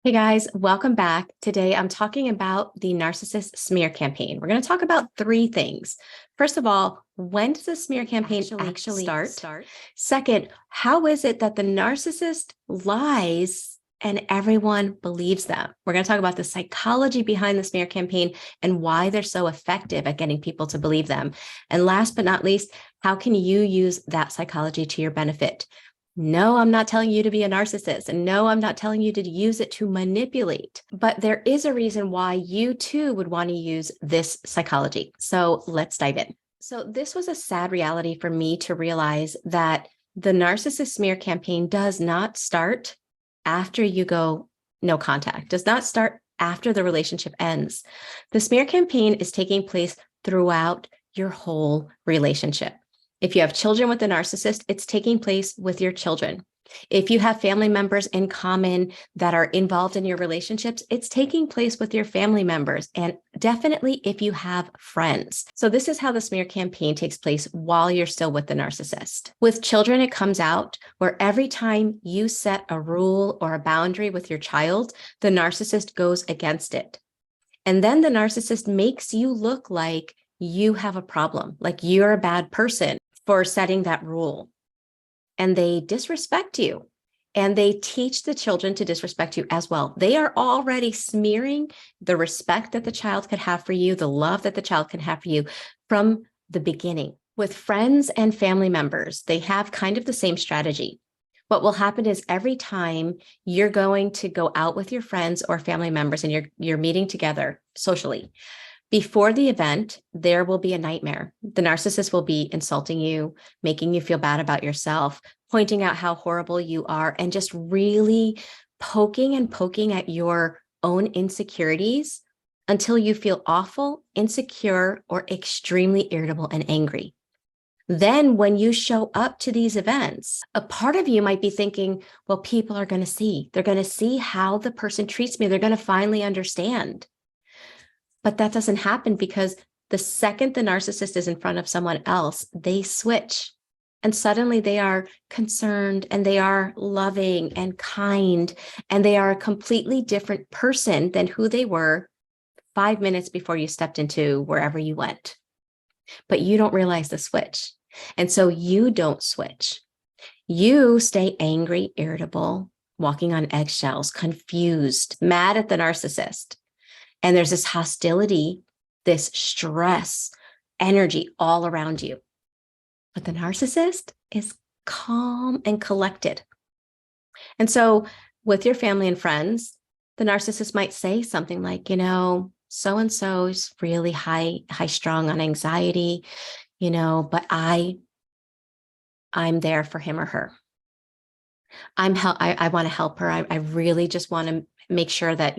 Hey guys, welcome back. Today I'm talking about the narcissist smear campaign. We're going to talk about three things. First of all, when does the smear campaign actually start? Second, how is it that the narcissist lies and everyone believes them? We're going to talk about the psychology behind the smear campaign and why they're so effective at getting people to believe them. And last but not least, how can you use that psychology to your benefit? No, I'm not telling you to be a narcissist. And no, I'm not telling you to use it to manipulate. But there is a reason why you too would want to use this psychology. So let's dive in. So this was a sad reality for me to realize that the narcissist smear campaign does not start after you go no contact, does not start after the relationship ends. The smear campaign is taking place throughout your whole relationship. If you have children with a narcissist, it's taking place with your children. If you have family members in common that are involved in your relationships, it's taking place with your family members, and definitely if you have friends. So this is how the smear campaign takes place while you're still with the narcissist. With children, it comes out where every time you set a rule or a boundary with your child, the narcissist goes against it. And then the narcissist makes you look like you have a problem, like you're a bad person for setting that rule. And they disrespect you, and they teach the children to disrespect you as well. They are already smearing the respect that the child could have for you, the love that the child can have for you from the beginning. With friends and family members, they have kind of the same strategy. What will happen is every time you're going to go out with your friends or family members and you're meeting together socially, before the event, there will be a nightmare. The narcissist will be insulting you, making you feel bad about yourself, pointing out how horrible you are, and just really poking at your own insecurities until you feel awful, insecure, or extremely irritable and angry. Then when you show up to these events, a part of you might be thinking, well, people are going to see. They're going to see how the person treats me. They're going to finally understand. But that doesn't happen because the second the narcissist is in front of someone else, they switch. And suddenly they are concerned and they are loving and kind, and they are a completely different person than who they were 5 minutes before you stepped into wherever you went. But you don't realize the switch. And so you don't switch. You stay angry, irritable, walking on eggshells, confused, mad at the narcissist. And there's this hostility, this stress, energy all around you. But the narcissist is calm and collected. And so with your family and friends, the narcissist might say something like, so-and-so is really high strung on anxiety, but I'm there for him or her. I want to help her. I really just want to make sure that,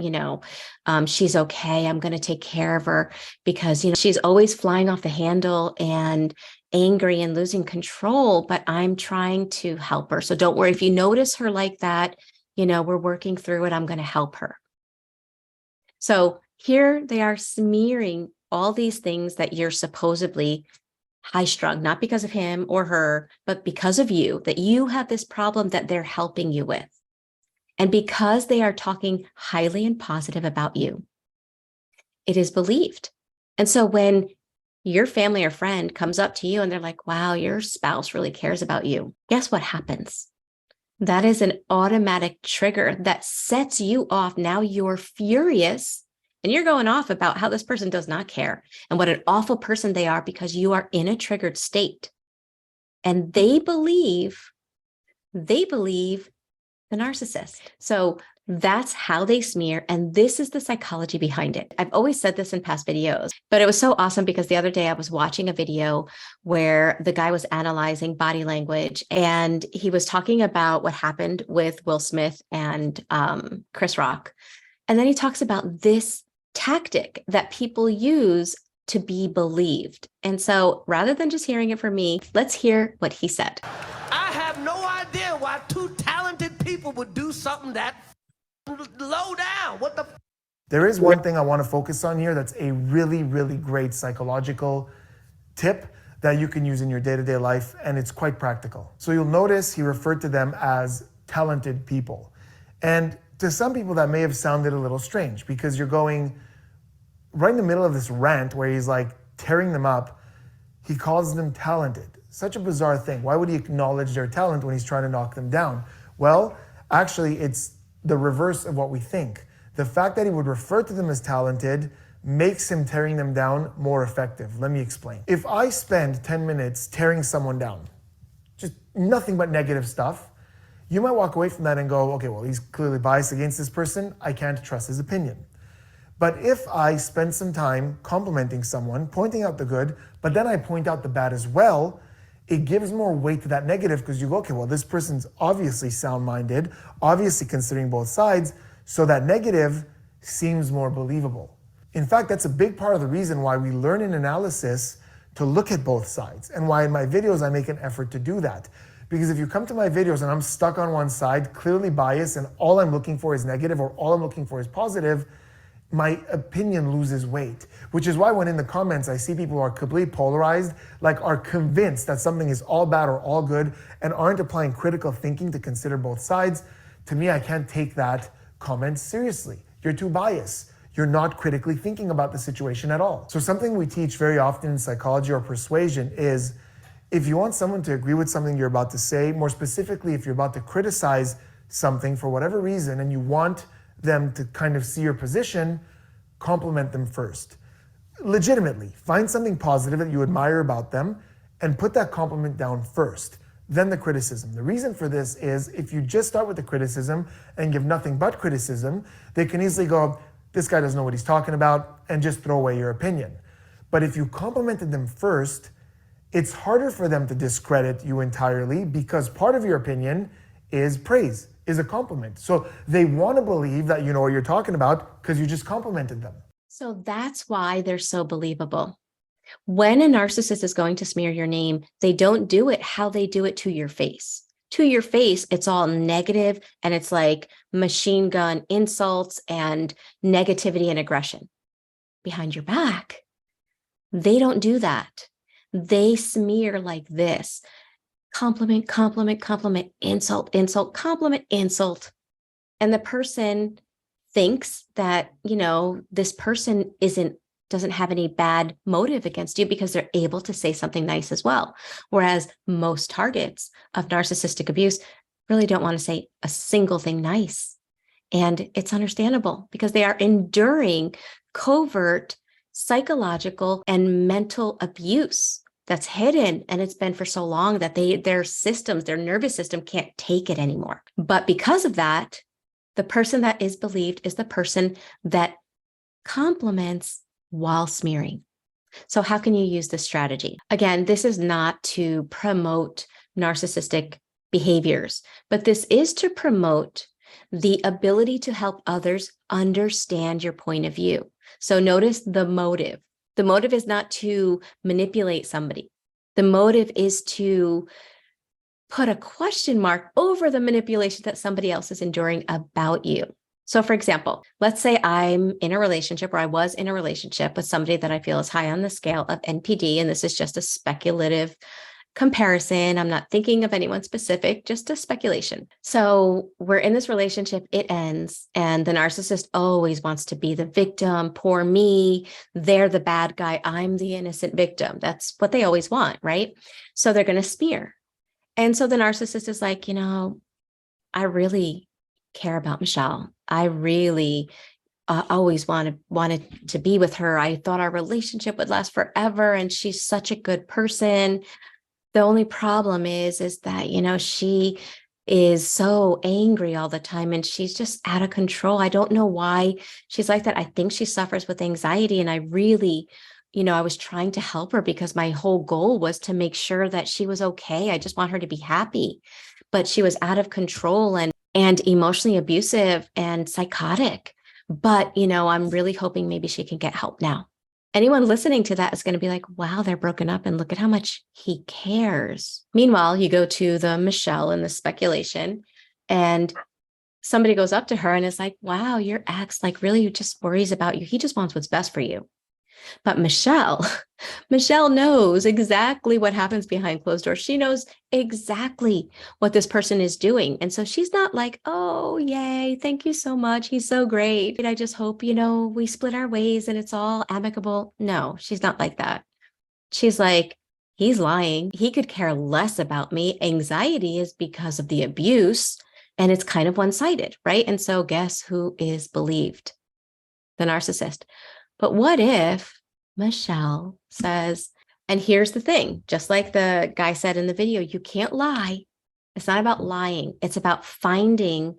she's okay. I'm going to take care of her because, she's always flying off the handle and angry and losing control, but I'm trying to help her. So don't worry. If you notice her like that, we're working through it. I'm going to help her. So here they are smearing all these things that you're supposedly high strung, not because of him or her, but because of you, that you have this problem that they're helping you with. And because they are talking highly and positive about you, it is believed. And so when your family or friend comes up to you and they're like, wow, your spouse really cares about you, guess what happens? That is an automatic trigger that sets you off. Now you're furious and you're going off about how this person does not care and what an awful person they are because you are in a triggered state. And they believe the narcissist. So that's how they smear. And this is the psychology behind it. I've always said this in past videos, but it was so awesome because the other day I was watching a video where the guy was analyzing body language and he was talking about what happened with Will Smith and Chris Rock. And then he talks about this tactic that people use to be believed. And so rather than just hearing it from me, let's hear what he said. I have no idea why two talented people would do something that low down. What the? There is one thing I want to focus on here that's a really, really great psychological tip that you can use in your day-to-day life, and it's quite practical. So you'll notice he referred to them as talented people. And to some people that may have sounded a little strange because you're going right in the middle of this rant where he's like tearing them up. He calls them talented. Such a bizarre thing. Why would he acknowledge their talent when he's trying to knock them down? Well, actually, it's the reverse of what we think. The fact that he would refer to them as talented makes him tearing them down more effective. Let me explain. If I spend 10 minutes tearing someone down, just nothing but negative stuff, you might walk away from that and go, okay, well, he's clearly biased against this person. I can't trust his opinion. But if I spend some time complimenting someone, pointing out the good, but then I point out the bad as well, it gives more weight to that negative because you go, okay, well, this person's obviously sound-minded, obviously considering both sides, so that negative seems more believable. In fact, that's a big part of the reason why we learn in analysis to look at both sides and why in my videos I make an effort to do that. Because if you come to my videos and I'm stuck on one side, clearly biased, and all I'm looking for is negative or all I'm looking for is positive, my opinion loses weight, which is why when in the comments I see people who are completely polarized, like are convinced that something is all bad or all good and aren't applying critical thinking to consider both sides, to me, I can't take that comment seriously. You're too biased. You're not critically thinking about the situation at all. So something we teach very often in psychology or persuasion is if you want someone to agree with something you're about to say, more specifically, if you're about to criticize something for whatever reason and you want them to kind of see your position, compliment them first. Legitimately, find something positive that you admire about them and put that compliment down first, then the criticism. The reason for this is if you just start with the criticism and give nothing but criticism, they can easily go, this guy doesn't know what he's talking about, and just throw away your opinion. But if you complimented them first, it's harder for them to discredit you entirely because part of your opinion is praise, is a compliment. So they want to believe that you know what you're talking about because you just complimented them. So that's why they're so believable. When a narcissist is going to smear your name, they don't do it how they do it to your face. To your face, it's all negative and it's like machine gun insults and negativity and aggression. Behind your back, they don't do that. They smear like this. Compliment, compliment, compliment, insult, insult, compliment, insult. And the person thinks that, this person doesn't have any bad motive against you because they're able to say something nice as well. Whereas most targets of narcissistic abuse really don't want to say a single thing nice. And it's understandable because they are enduring covert psychological and mental abuse that's hidden. And it's been for so long that their nervous system can't take it anymore. But because of that, the person that is believed is the person that compliments while smearing. So how can you use this strategy? Again, this is not to promote narcissistic behaviors, but this is to promote the ability to help others understand your point of view. So notice the motive. The motive is not to manipulate somebody. The motive is to put a question mark over the manipulation that somebody else is enduring about you. So for example, let's say I'm in a relationship or I was in a relationship with somebody that I feel is high on the scale of NPD, and this is just a speculative comparison. I'm not thinking of anyone specific, just a speculation. So we're in this relationship, it ends, and the narcissist always wants to be the victim. Poor me, they're the bad guy, I'm the innocent victim. That's what they always want, right? So they're going to smear. And so the narcissist is like, I really care about Michele. I really always wanted to be with her. I thought our relationship would last forever, and she's such a good person. The only problem is that, she is so angry all the time and she's just out of control. I don't know why she's like that. I think she suffers with anxiety. And I really, I was trying to help her because my whole goal was to make sure that she was okay. I just want her to be happy. But she was out of control and emotionally abusive and psychotic. But, I'm really hoping maybe she can get help now. Anyone listening to that is going to be like, wow, they're broken up and look at how much he cares. Meanwhile, you go to the Michele and the speculation and somebody goes up to her and is like, wow, your ex really just worries about you. He just wants what's best for you. But Michele, Michele knows exactly what happens behind closed doors. She knows exactly what this person is doing. And so she's not like, oh, yay, thank you so much. He's so great. I just hope, we split our ways and it's all amicable. No, she's not like that. She's like, he's lying. He could care less about me. Anxiety is because of the abuse, and it's kind of one-sided, right? And so guess who is believed? The narcissist. But what if Michele says, and here's the thing, just like the guy said in the video, you can't lie. It's not about lying. It's about finding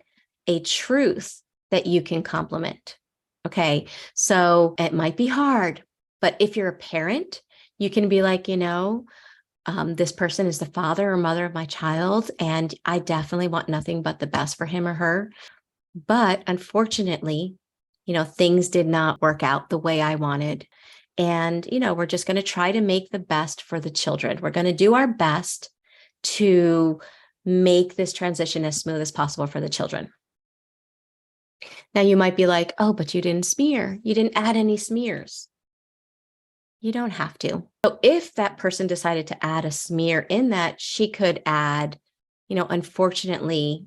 a truth that you can complement. Okay. So it might be hard, but if you're a parent, you can be like, this person is the father or mother of my child, and I definitely want nothing but the best for him or her. But unfortunately, things did not work out the way I wanted. And, we're just going to try to make the best for the children. We're going to do our best to make this transition as smooth as possible for the children. Now you might be like, oh, but you didn't smear. You didn't add any smears. You don't have to. So if that person decided to add a smear in that, she could add, unfortunately,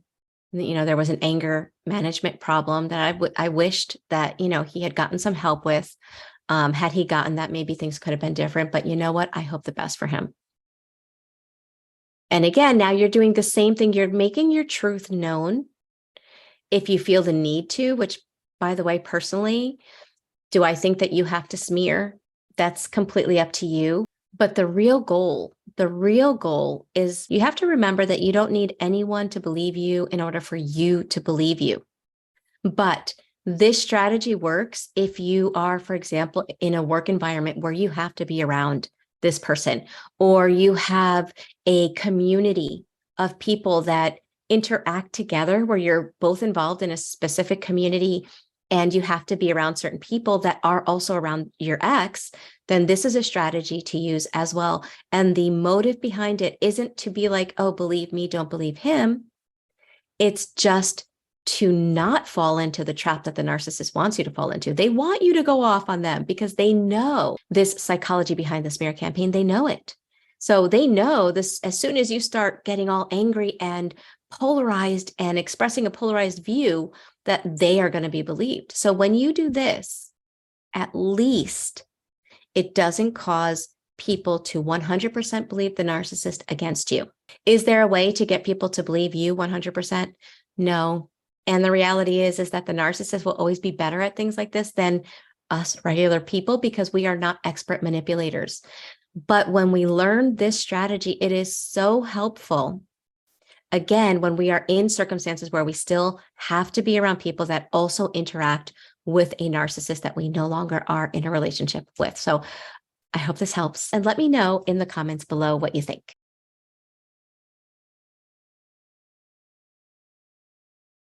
there was an anger management problem that I wished that, he had gotten some help with. Had he gotten that, maybe things could have been different, but you know what? I hope the best for him. And again, now you're doing the same thing. You're making your truth known if you feel the need to, which, by the way, personally, do I think that you have to smear? That's completely up to you. But the real goal is you have to remember that you don't need anyone to believe you in order for you to believe you. But this strategy works if you are, for example, in a work environment where you have to be around this person, or you have a community of people that interact together where you're both involved in a specific community and you have to be around certain people that are also around your ex, then this is a strategy to use as well. And the motive behind it isn't to be like, oh, believe me, don't believe him. It's just to not fall into the trap that the narcissist wants you to fall into. They want you to go off on them because they know this psychology behind the smear campaign. They know it. So they know this, as soon as you start getting all angry and polarized and expressing a polarized view, that they are going to be believed. So when you do this, at least it doesn't cause people to 100% believe the narcissist against you. Is there a way to get people to believe you 100%? No. And the reality is that the narcissist will always be better at things like this than us regular people because we are not expert manipulators. But when we learn this strategy, it is so helpful. Again, when we are in circumstances where we still have to be around people that also interact with a narcissist that we no longer are in a relationship with. So I hope this helps. And let me know in the comments below what you think.